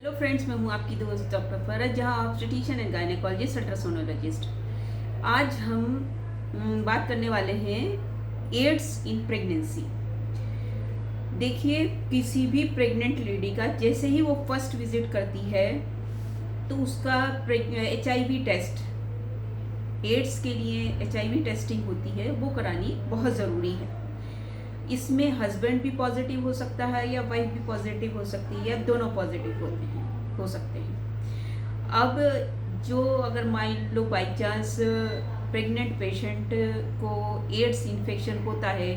Hello friends, मैं हूं आपकी दोस्त डॉक्टर फरज, जहां ऑब्स्टेट्रिशियन एंड गायनेकोलॉजिस्ट अल्ट्रासोनोलॉजिस्ट। आज हम बात करने वाले हैं एड्स इन प्रेगनेंसी। देखिए, किसी भी प्रेग्नेंट लेडी का जैसे ही वो फर्स्ट विजिट करती है तो उसका HIV टेस्ट, एड्स के लिए HIV टेस्टिंग होती है, वो करानी बहुत ज़रूरी है। इसमें हस्बैंड भी पॉजिटिव हो सकता है या वाइफ भी पॉजिटिव हो सकती है या दोनों पॉजिटिव हो सकते हैं। अब जो अगर मान लो बाई चांस प्रेग्नेंट पेशेंट को एड्स इन्फेक्शन होता है,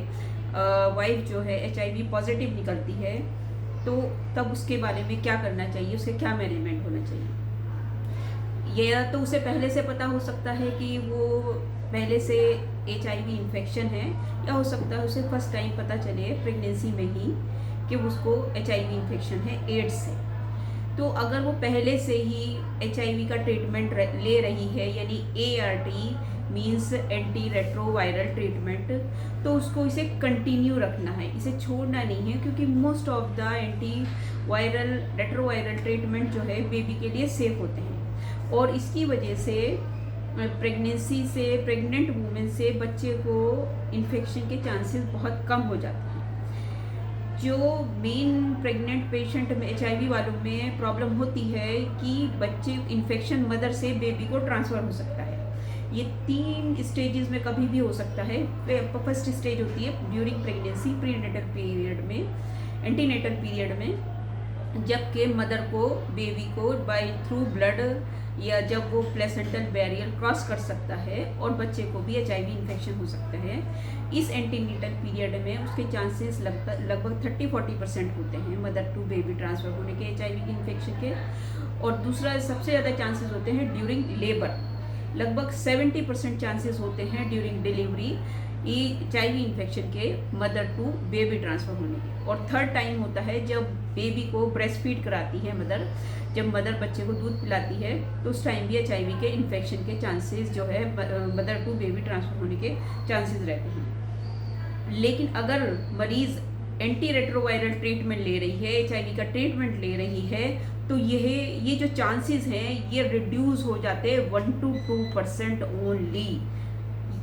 वाइफ जो है HIV पॉजिटिव निकलती है, तो तब उसके बारे में क्या करना चाहिए, उसके क्या मैनेजमेंट होना चाहिए। या तो उसे पहले से पता हो सकता है कि वो पहले से HIV इन्फेक्शन है, या हो सकता है उसे फर्स्ट टाइम पता चले प्रेगनेंसी में ही कि उसको HIV इन्फेक्शन है, एड्स है। तो अगर वो पहले से ही HIV का ट्रीटमेंट ले रही है, यानी ART means anti retroviral treatment, तो उसको इसे कंटिन्यू रखना है, इसे छोड़ना नहीं है, क्योंकि most of the anti viral retroviral treatment जो है बेबी के लिए सेफ होते हैं। और इसकी वजह से प्रेगनेंसी से, प्रेग्नेंट वूमेन से बच्चे को इन्फेक्शन के चांसेस बहुत कम हो जाते हैं। जो मेन प्रेग्नेंट पेशेंट में HIV वालों में प्रॉब्लम होती है कि बच्चे इन्फेक्शन मदर से बेबी को ट्रांसफ़र हो सकता है। ये 3 स्टेजेस में कभी भी हो सकता है। फर्स्ट स्टेज होती है ड्यूरिंग प्रेगनेंसी, प्रीनेटल पीरियड में, एंटीनेटल पीरियड में, जबकि मदर को, बेबी को बाय थ्रू ब्लड या जब वो प्लेसेंटल बैरियर क्रॉस कर सकता है, और बच्चे को भी HIV इन्फेक्शन हो सकता है। इस एंटीनेटल पीरियड में उसके चांसेस लगभग 30-40% होते हैं मदर टू बेबी ट्रांसफ़र होने के, HIV की इन्फेक्शन के। और दूसरा सबसे ज़्यादा चांसेस होते हैं ड्यूरिंग लेबर, लगभग 70% चांसेस होते हैं ड्यूरिंग डिलीवरी HIV इन्फेक्शन के मदर टू बेबी ट्रांसफ़र होने के। और थर्ड टाइम होता है जब बेबी को ब्रेस्ट फीड कराती है मदर, जब मदर बच्चे को दूध पिलाती है, तो उस टाइम भी HIV के इन्फेक्शन के चांसेस जो है मदर टू बेबी ट्रांसफ़र होने के चांसेस रहते हैं। लेकिन अगर मरीज़ एंटी रेट्रोवायरल ट्रीटमेंट ले रही है, HIV का ट्रीटमेंट ले रही है, तो ये जो चांसेस हैं ये रिड्यूस हो जाते हैं 1-2% ओनली।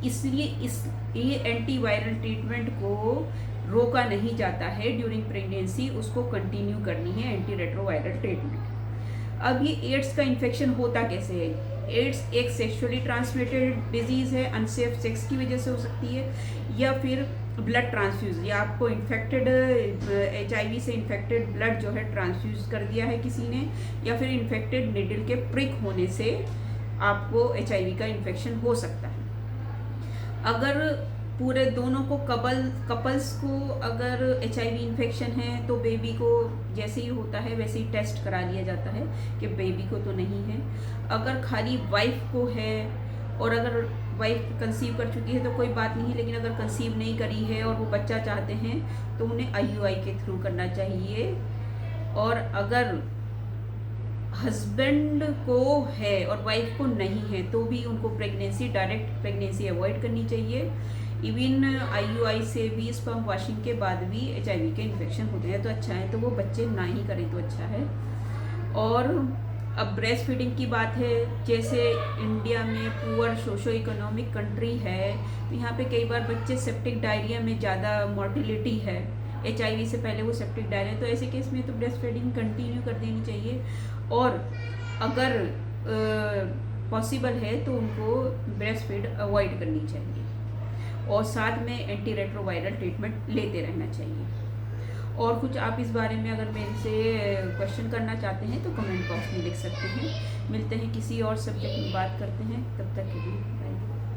इसलिए ये एंटीवायरल ट्रीटमेंट को रोका नहीं जाता है ड्यूरिंग प्रेगनेंसी, उसको कंटिन्यू करनी है एंटी रेट्रोवायरल ट्रीटमेंट। अब ये एड्स का इन्फेक्शन होता कैसे है? एड्स एक सेक्सुअली ट्रांसमिटेड डिजीज़ है, अनसेफ सेक्स की वजह से हो सकती है, या फिर ब्लड ट्रांसफ्यूज, या आपको इन्फेक्टेड HIV से इन्फेक्टेड ब्लड जो है ट्रांसफ्यूज कर दिया है किसी ने, या फिर इन्फेक्टेड निडल के प्रिक होने से आपको HIV का इन्फेक्शन हो सकता है। अगर पूरे दोनों को कपल्स को अगर HIV इन्फेक्शन है, तो बेबी को जैसे ही होता है वैसे ही टेस्ट करा लिया जाता है कि बेबी को तो नहीं है। अगर खाली वाइफ को है, और अगर वाइफ कंसीव कर चुकी है तो कोई बात नहीं, लेकिन अगर कंसीव नहीं करी है और वो बच्चा चाहते हैं तो उन्हें IUI के थ्रू करना चाहिए। और अगर हस्बैंड को है और वाइफ को नहीं है, तो भी उनको डायरेक्ट प्रेगनेंसी अवॉइड करनी चाहिए। इवन IUI से भी, स्पर्म वॉशिंग के बाद भी HIV के इन्फेक्शन होते हैं, तो अच्छा है तो वो बच्चे ना ही करें तो अच्छा है। और अब ब्रेस्ट फीडिंग की बात है, जैसे इंडिया में पुअर सोशो इकोनॉमिक कंट्री है, तो यहाँ पे कई बार बच्चे सेप्टिक डायरिया में ज़्यादा मोर्टिलिटी है, HIV से पहले वो सेप्टिक डायरिया, तो ऐसे केस में तो ब्रेस्ट फीडिंग कंटिन्यू कर देनी चाहिए। और अगर पॉसिबल है तो उनको ब्रेस्ट फीड अवॉइड करनी चाहिए, और साथ में एंटी रेट्रोवायरल ट्रीटमेंट लेते रहना चाहिए। और कुछ आप इस बारे में अगर मेरे से क्वेश्चन करना चाहते हैं तो कमेंट बॉक्स में लिख सकते हैं। मिलते हैं किसी और सब्जेक्ट में, बात करते हैं, तब तक के लिए बाय।